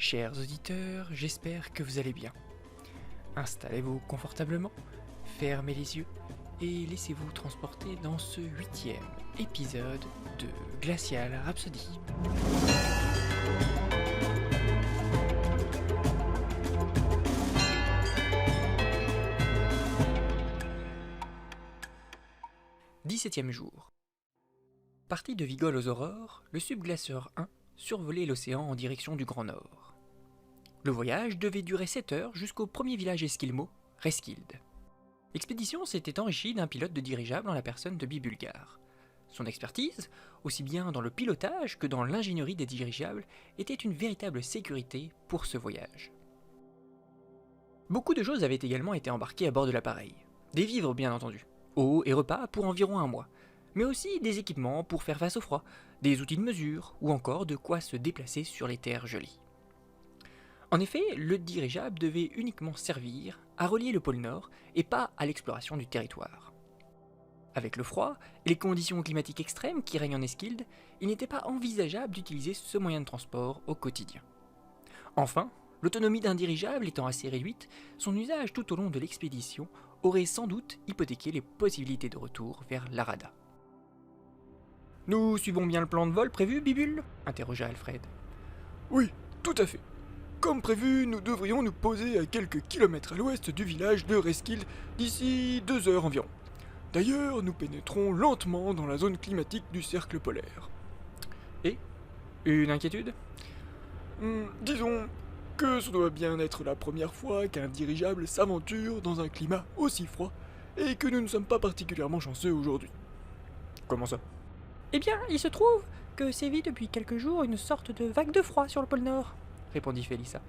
Chers auditeurs, j'espère que vous allez bien. Installez-vous confortablement, fermez les yeux et laissez-vous transporter dans ce 8e épisode de Glacial Rhapsody. Dix-septième jour. Parti de Vigol aux aurores, le subglaceur 1 survolait l'océan en direction du Grand Nord. Le voyage devait durer 7 heures jusqu'au premier village esquimau, Reskild. L'expédition s'était enrichie d'un pilote de dirigeable en la personne de Bibulgar. Son expertise, aussi bien dans le pilotage que dans l'ingénierie des dirigeables, était une véritable sécurité pour ce voyage. Beaucoup de choses avaient également été embarquées à bord de l'appareil. Des vivres bien entendu, eau et repas pour environ un mois, mais aussi des équipements pour faire face au froid, des outils de mesure ou encore de quoi se déplacer sur les terres gelées. En effet, le dirigeable devait uniquement servir à relier le pôle Nord et pas à l'exploration du territoire. Avec le froid et les conditions climatiques extrêmes qui règnent en Eskild, il n'était pas envisageable d'utiliser ce moyen de transport au quotidien. Enfin, l'autonomie d'un dirigeable étant assez réduite, son usage tout au long de l'expédition aurait sans doute hypothéqué les possibilités de retour vers l'Arada. « Nous suivons bien le plan de vol prévu, Bibule ?» interrogea Alfred. « Oui, tout à fait. Comme prévu, nous devrions nous poser à quelques kilomètres à l'ouest du village de Reskild d'ici 2 heures environ. D'ailleurs, nous pénétrons lentement dans la zone climatique du cercle polaire. » Et une inquiétude ? Disons que ce doit bien être la première fois qu'un dirigeable s'aventure dans un climat aussi froid et que nous ne sommes pas particulièrement chanceux aujourd'hui. Comment ça ? Eh bien, il se trouve que sévit depuis quelques jours une sorte de vague de froid sur le pôle Nord, répondit Félissa.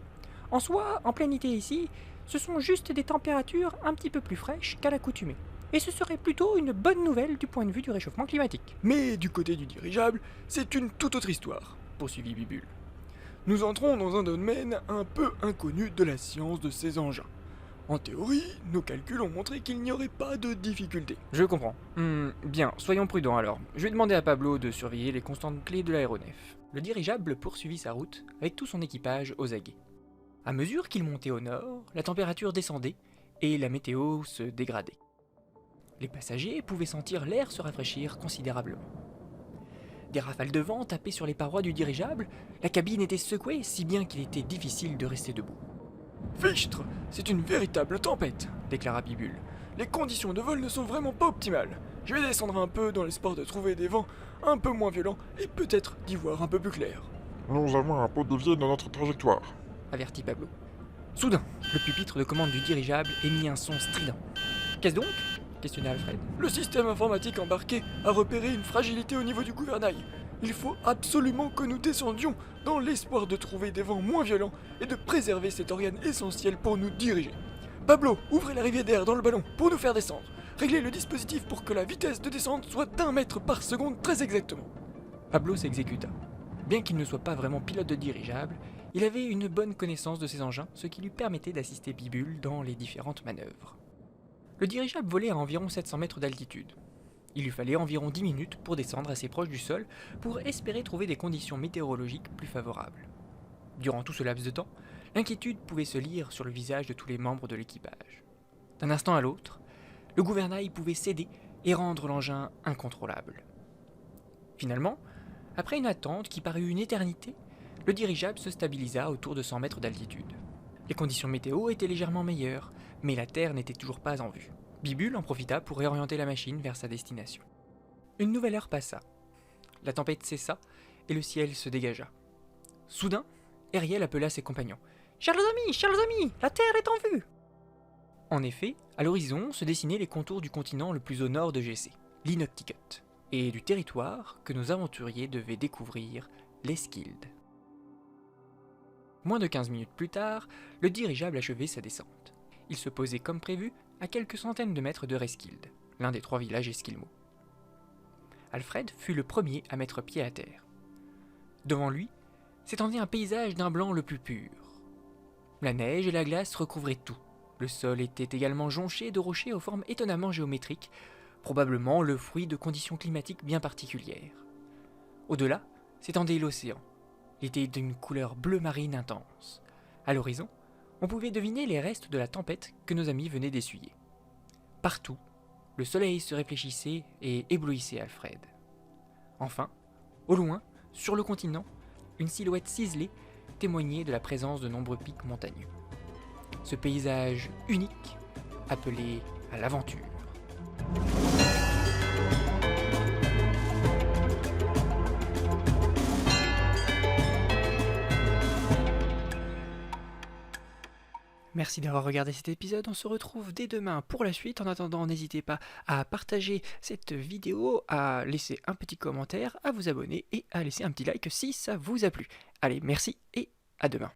En soi, en plein été ici, ce sont juste des températures un petit peu plus fraîches qu'à l'accoutumée. Et ce serait plutôt une bonne nouvelle du point de vue du réchauffement climatique. Mais du côté du dirigeable, c'est une toute autre histoire, poursuivit Bibule. Nous entrons dans un domaine un peu inconnu de la science de ces engins. En théorie, nos calculs ont montré qu'il n'y aurait pas de difficulté. Je comprends. Bien, soyons prudents alors. Je vais demander à Pablo de surveiller les constantes clés de l'aéronef. Le dirigeable poursuivit sa route avec tout son équipage aux aguets. À mesure qu'il montait au nord, la température descendait et la météo se dégradait. Les passagers pouvaient sentir l'air se rafraîchir considérablement. Des rafales de vent tapaient sur les parois du dirigeable, la cabine était secouée si bien qu'il était difficile de rester debout. « Fichtre, c'est une véritable tempête !» déclara Bibule. « Les conditions de vol ne sont vraiment pas optimales. Je vais descendre un peu dans l'espoir de trouver des vents un peu moins violents et peut-être d'y voir un peu plus clair. » Nous avons un pot de levier dans notre trajectoire, avertit Pablo. Soudain, le pupitre de commande du dirigeable émit un son strident. Qu'est-ce donc ? questionna Alfred. Le système informatique embarqué a repéré une fragilité au niveau du gouvernail. Il faut absolument que nous descendions dans l'espoir de trouver des vents moins violents et de préserver cet organe essentiel pour nous diriger. Pablo, ouvrez l'arrivée d'air dans le ballon pour nous faire descendre. Réglez le dispositif pour que la vitesse de descente soit d'1 mètre par seconde très exactement. Pablo s'exécuta. Bien qu'il ne soit pas vraiment pilote de dirigeable, il avait une bonne connaissance de ses engins, ce qui lui permettait d'assister Bibule dans les différentes manœuvres. Le dirigeable volait à environ 700 mètres d'altitude. Il lui fallait environ 10 minutes pour descendre assez proche du sol pour espérer trouver des conditions météorologiques plus favorables. Durant tout ce laps de temps, l'inquiétude pouvait se lire sur le visage de tous les membres de l'équipage. D'un instant à l'autre, le gouvernail pouvait céder et rendre l'engin incontrôlable. Finalement, après une attente qui parut une éternité, le dirigeable se stabilisa autour de 100 mètres d'altitude. Les conditions météo étaient légèrement meilleures, mais la Terre n'était toujours pas en vue. Bibule en profita pour réorienter la machine vers sa destination. Une nouvelle heure passa. La tempête cessa et le ciel se dégagea. Soudain, Ariel appela ses compagnons. « chers amis, la Terre est en vue !» En effet, à l'horizon se dessinaient les contours du continent le plus au nord de GC, l'Inuktitut, et du territoire que nos aventuriers devaient découvrir, l'Eskild. Moins de 15 minutes plus tard, le dirigeable achevait sa descente. Il se posait comme prévu à quelques centaines de mètres de Reskild, l'un des 3 villages esquimaux. Alfred fut le premier à mettre pied à terre. Devant lui s'étendait un paysage d'un blanc le plus pur. La neige et la glace recouvraient tout. Le sol était également jonché de rochers aux formes étonnamment géométriques, probablement le fruit de conditions climatiques bien particulières. Au-delà s'étendait l'océan, Il était d'une couleur bleu marine intense. À l'horizon, on pouvait deviner les restes de la tempête que nos amis venaient d'essuyer. Partout, le soleil se réfléchissait et éblouissait Alfred. Enfin, au loin, sur le continent, une silhouette ciselée témoignait de la présence de nombreux pics montagneux. Ce paysage unique appelé à l'aventure. Merci d'avoir regardé cet épisode, on se retrouve dès demain pour la suite. En attendant, n'hésitez pas à partager cette vidéo, à laisser un petit commentaire, à vous abonner et à laisser un petit like si ça vous a plu. Allez, merci et à demain.